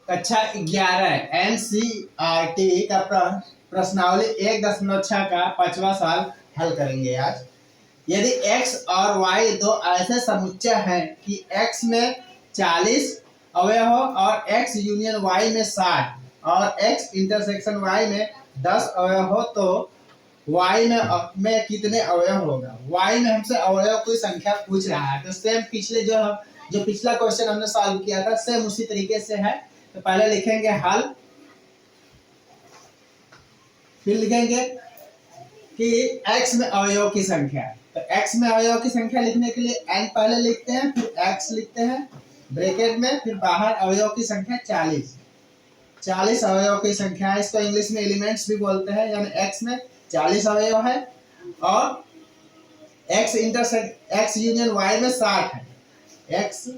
कक्षा 11 NCERT का प्रश्नावली 1.6 का 5वां सवाल हल करेंगे आज। यदि x और y दो ऐसे समुच्चय हैं कि x में 40 अवयव हो और x यूनियन y में 60 और x इंटरसेक्शन y में 10 अवयव हो तो y में कितने अवयव होगा। y में हमसे अवयव की संख्या पूछ रहा है। तो सेम पिछले जो पिछला क्वेश्चन हमने सॉल्व किया था सेम उसी तरीके से है। तो पहले लिखेंगे हल, फिर लिखेंगे कि x में अवयव की संख्या। तो x में अवयव की संख्या लिखने के लिए n पहले लिखते हैं, फिर x लिखते हैं ब्रैकेट में, फिर बाहर अवयव की संख्या 40 अवयव की संख्या है। इसको इंग्लिश में एलिमेंट्स भी बोलते हैं। यानी x में 40 अवयव है और x यूनियन y में 60 है। x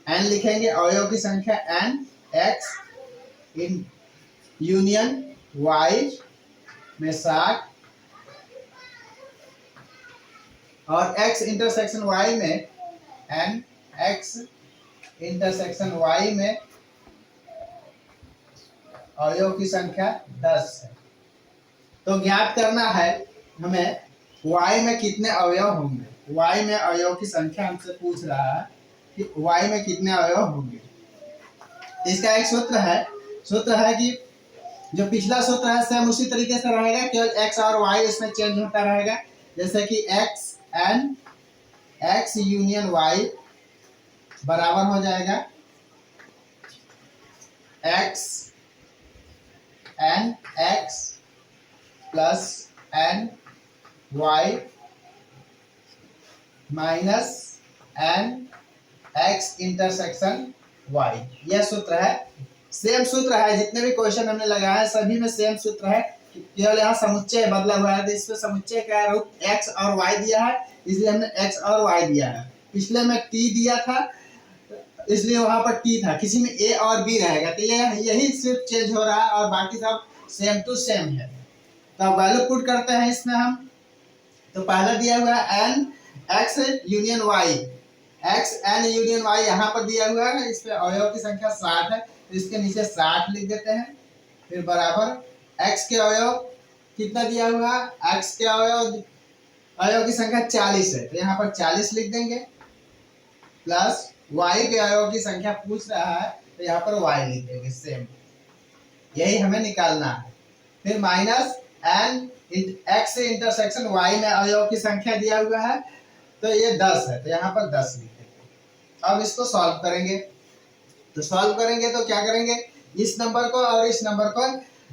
n लिखेंगे अवयव की संख्या n, x in union y में 60 और x इंटरसेक्शन y में n, x इंटरसेक्शन y में अवयव की संख्या 10 है। तो ज्ञात करना है हमें y में कितने अवयव होंगे। y में अवयव की संख्या हमसे पूछ रहा है कि y में कितने अवयव होंगे। इसका एक सूत्र है कि जो पिछला सूत्र है सेम उसी तरीके से रहेगा, केवल x और y इसमें चेंज होता रहेगा। जैसे कि x यूनियन y बराबर हो जाएगा x n x plus n y minus n x intersection y। यह सूत्र है, सेम सूत्र है। जितने भी क्वेश्चन हमने लगाया सभी में सेम सूत्र है, केवल यहाँ समुच्चय बदला हुआ है। तो इसमें समुच्चय का रूप x और y दिया है, इसलिए हमने x और y दिया है। पिछले में t दिया था इसलिए वहां पर t था, किसी में a और b रहेगा। तो यही सिर्फ चेंज हो रहा है और बाकी सब सेम टू सेम है। तो वैल्यू पुट करते हैं इसमें हम। तो पहला दिया हुआ है n x union y, x n union y यहाँ पर दिया हुआ है। इस पे अवयव की संख्या 60 है तो इसके नीचे 60 लिख देते हैं। फिर बराबर x के अवयव कितना दिया हुआ है, x के अवयव की संख्या 40 है तो यहाँ पर 40 लिख देंगे, प्लस y के अवयव की संख्या पूछ रहा है तो यहाँ पर y लिख देंगे। सेम यही हमें निकालना है। फिर minus n x intersection y में अवयव की संख्या दिया हुआ है तो ये 10 है तो यहाँ पर 10 लिख देंगे। अब इसको सॉल्व करेंगे। तो सॉल्व करेंगे तो क्या करेंगे, इस नंबर को और इस नंबर को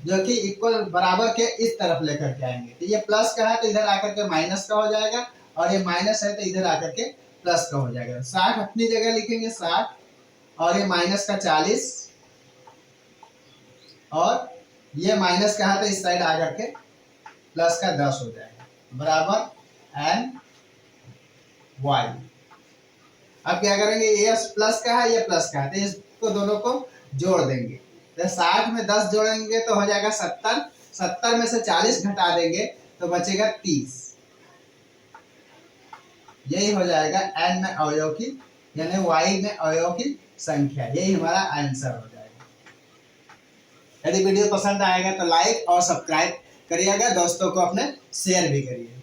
जो कि इक्वल बराबर के इस तरफ लेकर के आएंगे। तो ये प्लस का है तो इधर आकर के माइनस का हो जाएगा और ये माइनस है तो इधर आकर के प्लस का हो जाएगा। 60 अपनी जगह लिखेंगे 60 और ये माइनस का 40 और ये माइनस का है तो इस साइड आकर के प्लस का 10 हो जाएगा बराबर n y। अब क्या करेंगे, ये प्लस का है ये प्लस का है तो इसको दोनों को जोड़ देंगे। तो 60 में 10 जोड़ेंगे तो हो जाएगा 70, 70 में से 40 घटा देंगे तो बचेगा 30। यही हो जाएगा n में अवयव की यानी y में अवयव की संख्या। यही हमारा आंसर हो जाएगा। यदि वीडियो पसंद आएगा तो लाइक और सब्सक्राइब करिएगा, दोस्तों को अपने शेयर भी करिए।